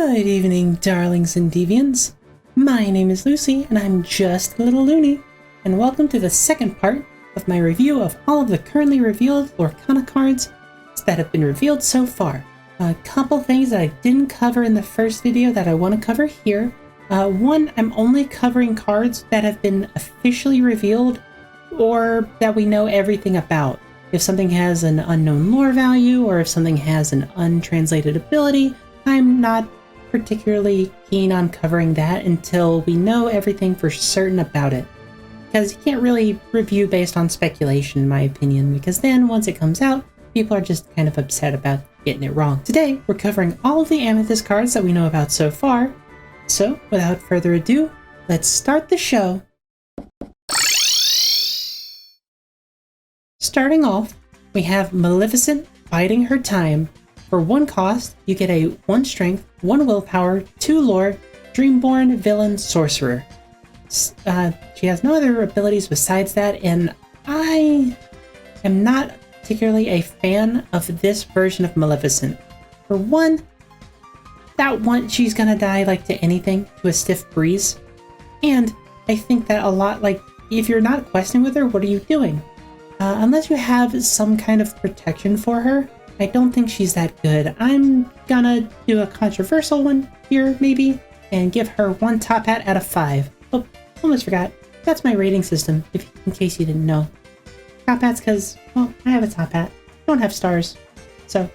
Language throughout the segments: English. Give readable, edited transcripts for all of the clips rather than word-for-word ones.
Good evening, darlings and deviants. My name is Lucy, and I'm just a little loony, and welcome to the second part of my review of all of the currently revealed Lorcana cards that have been revealed so far. A couple things that I didn't cover in the first video that I want to cover here. One, I'm only covering cards that have been officially revealed or that we know everything about. If something has an unknown lore value or if something has an untranslated ability, I'm not particularly keen on covering that until we know everything for certain about it. Because you can't really review based on speculation, in my opinion, because then once it comes out, people are just kind of upset about getting it wrong. Today, we're covering all of the Amethyst cards that we know about so far. So, without further ado, let's start the show. Starting off, we have Maleficent biding her time. For 1 cost, you get a 1 strength, 1 willpower, 2 lore, Dreamborn Villain Sorcerer. She has no other abilities besides that, and I am not particularly a fan of this version of Maleficent. For one, she's gonna die like to anything, to a stiff breeze. And I think that a lot, like, if you're not questing with her, what are you doing? Unless you have some kind of protection for her, I don't think she's that good. I'm gonna do a controversial one here, maybe, and give her 1 top hat out of 5. Oh, almost forgot. That's my rating system, in case you didn't know. Top hats because, well, I have a top hat. Don't have stars. So,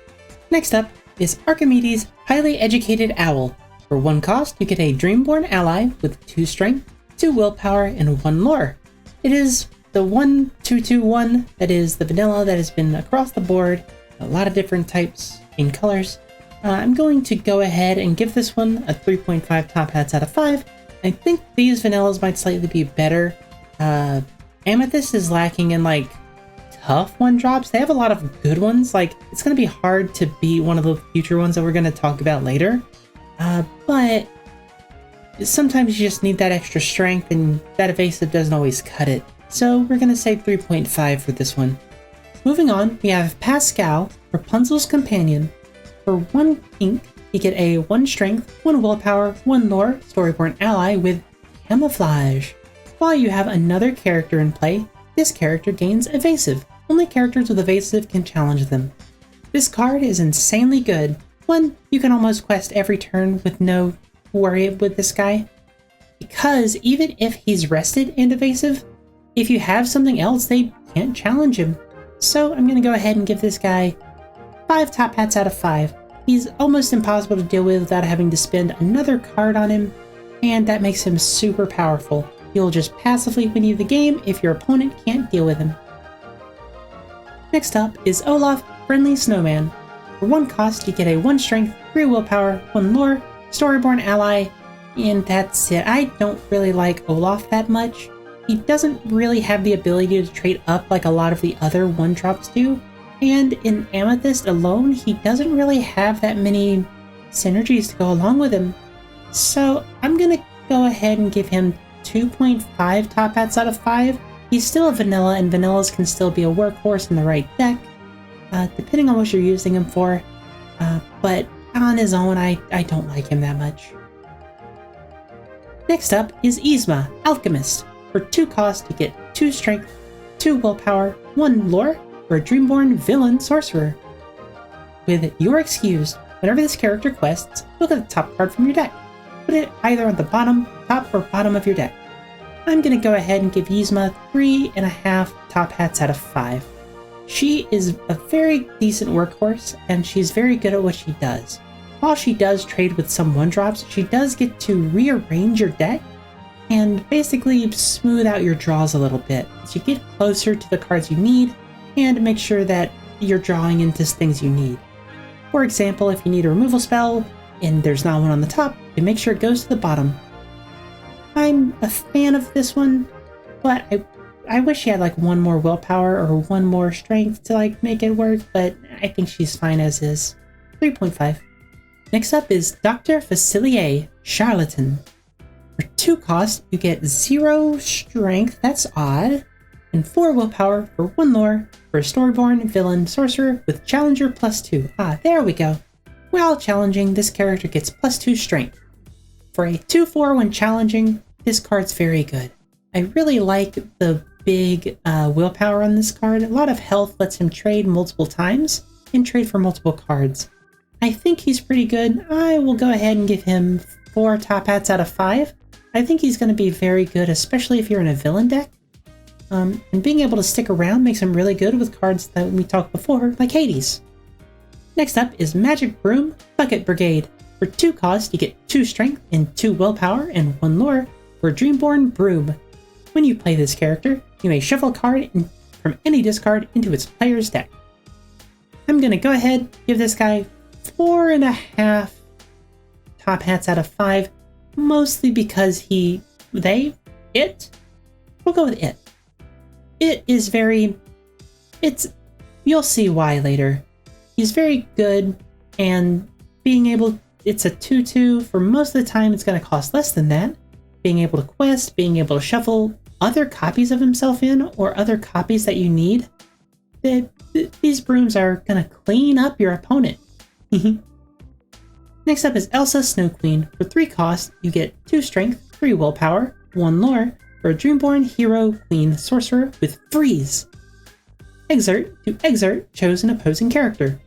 next up is Archimedes' Highly Educated Owl. For 1 cost, you get a Dreamborn ally with 2 strength, 2 willpower, and 1 lore. It is the 1/2/2/1 that is the vanilla that has been across the board, a lot of different types in colors. I'm going to go ahead and give this one a 3.5 top hats out of 5. I think these vanillas might slightly be better. Amethyst is lacking in like tough 1-drops. They have a lot of good ones. Like, it's going to be hard to beat one of the future ones that we're going to talk about later. But sometimes you just need that extra strength, and that evasive doesn't always cut it. So we're going to say 3.5 for this one. Moving on, we have Pascal, Rapunzel's companion. For 1 ink, you get a 1 strength, 1 willpower, 1 lore, storyborn ally with camouflage. While you have another character in play, this character gains evasive. Only characters with evasive can challenge them. This card is insanely good. One, you can almost quest every turn with no worry with this guy, because even if he's rested and evasive, if you have something else, they can't challenge him. So I'm going to go ahead and give this guy 5 top hats out of 5. He's almost impossible to deal with without having to spend another card on him, and that makes him super powerful. He'll just passively win you the game if your opponent can't deal with him. Next up is Olaf, Friendly Snowman. For 1 cost, you get a 1 strength, 3 willpower, 1 lore, storyborn ally, and that's it. I don't really like Olaf that much. He doesn't really have the ability to trade up like a lot of the other 1-drops do, and in Amethyst alone, he doesn't really have that many synergies to go along with him. So I'm gonna go ahead and give him 2.5 top hats out of 5. He's still a vanilla, and vanillas can still be a workhorse in the right deck, depending on what you're using him for, but on his own, I don't like him that much. Next up is Yzma, Alchemist. For 2 cost, you get 2 strength, 2 willpower, 1 lore, for a Dreamborn Villain Sorcerer. With You're Excused, whenever this character quests, look at the top card from your deck. Put it either on the top or bottom of your deck. I'm going to go ahead and give Yzma 3.5 top hats out of 5. She is a very decent workhorse, and she's very good at what she does. While she does trade with some 1-drops, she does get to rearrange your deck and basically smooth out your draws a little bit as you get closer to the cards you need and make sure that you're drawing into things you need. For example, if you need a removal spell and there's not one on the top, you make sure it goes to the bottom. I'm a fan of this one, but I wish she had like 1 more willpower or 1 more strength to like make it work, but I think she's fine as is. 3.5. Next up is Dr. Facilier, Charlatan. For 2 cost, you get 0 strength, that's odd, and 4 willpower for 1 lore for a Storyborn Villain Sorcerer with Challenger +2. Ah, there we go. While challenging, this character gets +2 strength. For a 2/4 when challenging, this card's very good. I really like the big willpower on this card. A lot of health lets him trade multiple times and trade for multiple cards. I think he's pretty good. I will go ahead and give him 4 top hats out of 5. I think he's going to be very good, especially if you're in a villain deck. And being able to stick around makes him really good with cards that we talked before, like Hades. Next up is Magic Broom Bucket Brigade. For 2 cost, you get 2 strength and 2 willpower and 1 lore for Dreamborn Broom. When you play this character, you may shuffle a card from any discard into its player's deck. I'm going to go ahead and give this guy 4.5 top hats out of 5, mostly because we'll go with it. It is you'll see why later. He's very good, and it's a 2/2, for most of the time it's going to cost less than that. Being able to quest, being able to shuffle other copies of himself in, or other copies that you need, these brooms are going to clean up your opponent. Next up is Elsa Snow Queen. For 3 cost, you get 2 strength, 3 willpower, 1 lore, for a Dreamborn Hero Queen Sorcerer with Freeze. Exert chosen opposing character.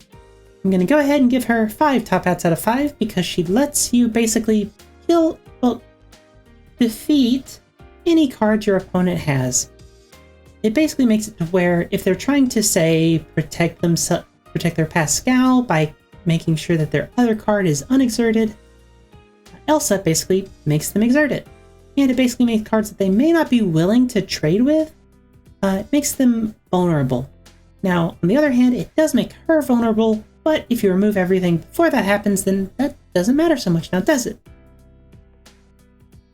I'm going to go ahead and give her 5 top hats out of 5 because she lets you basically defeat any card your opponent has. It basically makes it to where if they're trying to, say, protect their Pascal by making sure that their other card is unexerted, Elsa basically makes them exert it. And it basically makes cards that they may not be willing to trade with, it makes them vulnerable. Now, on the other hand, it does make her vulnerable, but if you remove everything before that happens, then that doesn't matter so much now, does it?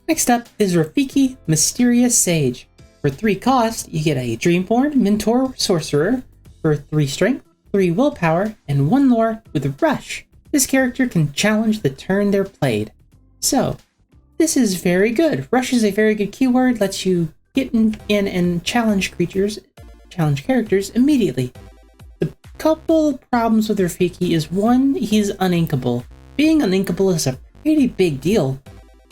Next up is Rafiki Mysterious Sage. For 3 cost, you get a Dreamborn Mentor Sorcerer for 3 strength, 3 willpower, and 1 lore with Rush. This character can challenge the turn they're played. So, this is very good. Rush is a very good keyword, lets you get in and challenge characters immediately. The couple problems with Rafiki is 1, he's uninkable. Being uninkable is a pretty big deal,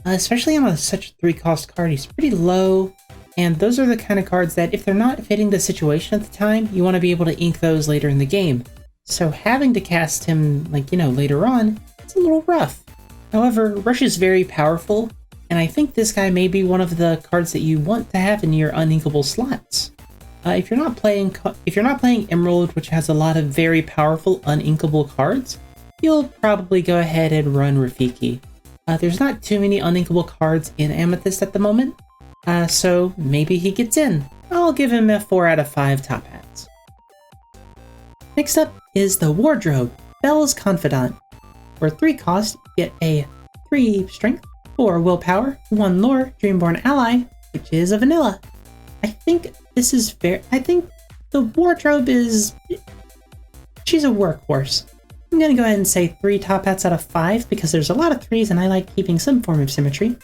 especially on such a 3 cost card. He's pretty low, and those are the kind of cards that if they're not fitting the situation at the time, you want to be able to ink those later in the game. So having to cast him, later on, it's a little rough. However, Rush is very powerful, and I think this guy may be one of the cards that you want to have in your uninkable slots. If you're not playing Emerald, which has a lot of very powerful uninkable cards, you'll probably go ahead and run Rafiki. There's not too many uninkable cards in Amethyst at the moment, so maybe he gets in. I'll give him a 4 out of 5 top hats. Next up is the Wardrobe, Belle's Confidant. For 3 cost, you get a 3 strength, 4 willpower, 1 lore, Dreamborn Ally, which is a vanilla. I think the Wardrobe she's a workhorse. I'm going to go ahead and say 3 top hats out of 5 because there's a lot of 3s and I like keeping some form of symmetry.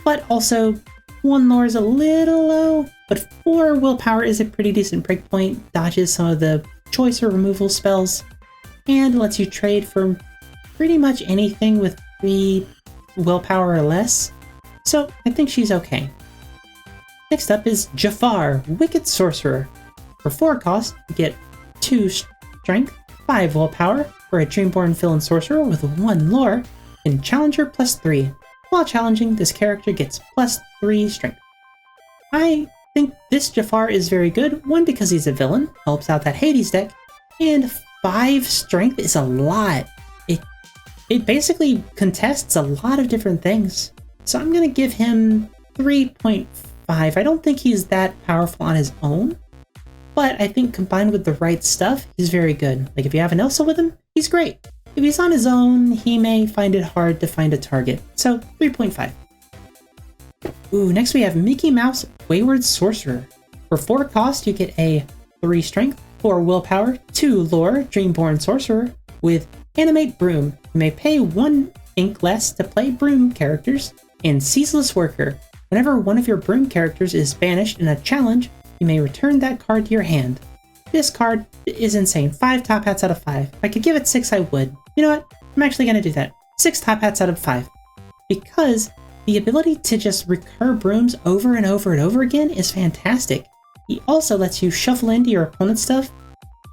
But also, 1 lore is a little low, but 4 willpower is a pretty decent breakpoint, dodges some of the choice or removal spells, and lets you trade for pretty much anything with 3 willpower or less. So I think she's okay. Next up is Jafar, Wicked Sorcerer. For 4 cost, you get 2 strength, 5 willpower for a Dreamborn Villain Sorcerer with 1 lore, and Challenger +3. While challenging, this character gets +3 strength. I think this Jafar is very good, 1 because he's a villain, helps out that Hades deck, and 5 strength is a lot. It basically contests a lot of different things. So I'm going to give him 3.5. I don't think he's that powerful on his own, but I think combined with the right stuff, he's very good. Like if you have an Elsa with him, he's great. If he's on his own, he may find it hard to find a target. So 3.5. Ooh, next we have Mickey Mouse Wayward Sorcerer. For 4 cost, you get a 3 strength, 4 willpower, 2 lore, Dreamborn Sorcerer with Animate Broom. You may pay 1 ink less to play Broom characters, and Ceaseless Worker. Whenever one of your Broom characters is banished in a challenge, you may return that card to your hand. This card is insane. 5 top hats out of 5. If I could give it 6, I would. You know what? I'm actually going to do that. 6 top hats out of 5. Because the ability to just recur brooms over and over and over again is fantastic. He also lets you shuffle into your opponent's stuff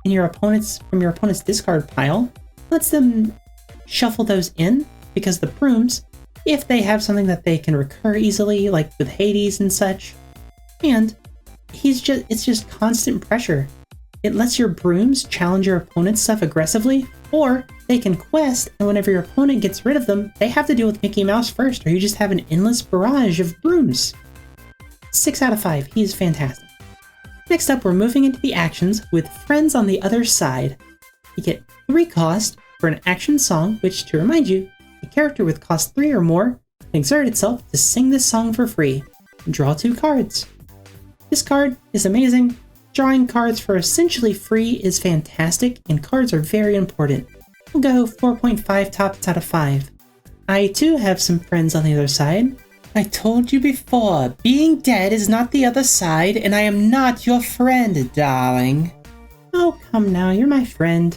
in from your opponent's discard pile. Lets them shuffle those in because the brooms, if they have something that they can recur easily, like with Hades and such, and it's just constant pressure. It lets your brooms challenge your opponent's stuff aggressively, or they can quest, and whenever your opponent gets rid of them, they have to deal with Mickey Mouse first, or you just have an endless barrage of brooms. 6 out of 5, he's fantastic. Next up, we're moving into the actions with Friends on the Other Side. You get 3 cost for an action song, which, to remind you, a character with cost 3 or more can exert itself to sing this song for free. Draw 2 cards. This card is amazing. Drawing cards for essentially free is fantastic, and cards are very important. We'll go 4.5 tops out of 5. I too have some friends on the other side. I told you before, being dead is not the other side, and I am not your friend, darling. Oh, come now, you're my friend.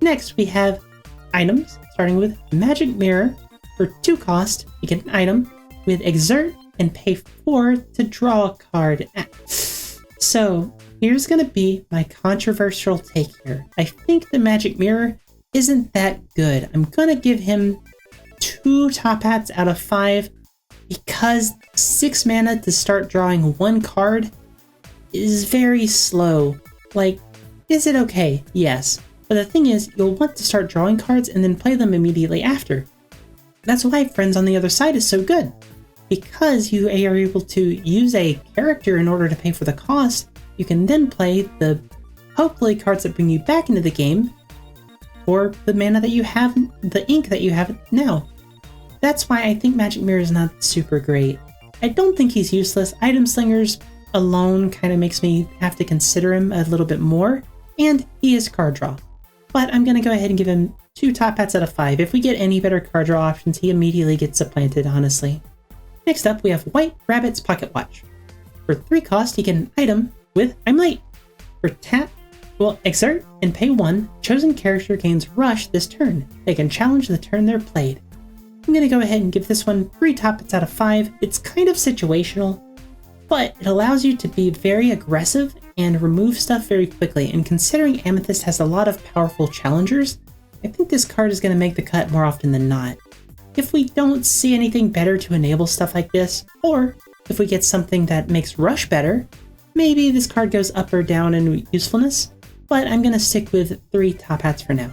Next, we have items, starting with Magic Mirror. For 2 cost, you get an item with Exert and pay 4 to draw a card. So, here's gonna be my controversial take here. I think the Magic Mirror isn't that good. I'm gonna give him 2 top hats out of 5 because 6 mana to start drawing 1 card is very slow. Like, is it okay? Yes. But the thing is, you'll want to start drawing cards and then play them immediately after. That's why Friends on the Other Side is so good. Because you are able to use a character in order to pay for the cost, you can then play the, hopefully, cards that bring you back into the game for the mana that you have, the ink that you have now. That's why I think Magic Mirror is not super great. I don't think he's useless. Item Slingers alone kind of makes me have to consider him a little bit more, and he is card draw. But I'm going to go ahead and give him 2 top hats out of 5. If we get any better card draw options, he immediately gets supplanted, honestly. Next up, we have White Rabbit's Pocket Watch. For 3 cost, you get an item with I'm Late. For exert and pay 1, chosen character gains Rush this turn. They can challenge the turn they're played. I'm going to go ahead and give this one 3 top hats out of 5. It's kind of situational, but it allows you to be very aggressive and remove stuff very quickly. And considering Amethyst has a lot of powerful challengers, I think this card is going to make the cut more often than not. If we don't see anything better to enable stuff like this, or if we get something that makes Rush better, maybe this card goes up or down in usefulness, but I'm going to stick with 3 top hats for now.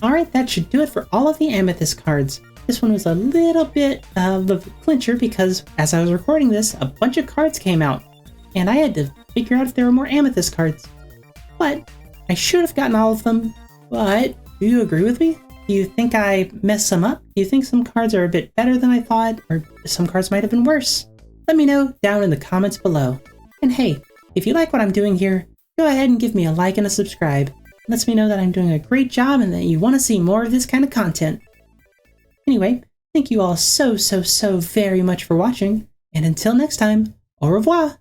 Alright, that should do it for all of the Amethyst cards. This one was a little bit of a clincher because as I was recording this, a bunch of cards came out, and I had to figure out if there were more Amethyst cards. But I should have gotten all of them, but do you agree with me? Do you think I messed some up? Do you think some cards are a bit better than I thought, or some cards might have been worse? Let me know down in the comments below. And hey, if you like what I'm doing here, go ahead and give me a like and a subscribe. It lets me know that I'm doing a great job and that you want to see more of this kind of content. Anyway, thank you all so very much for watching, and until next time, au revoir!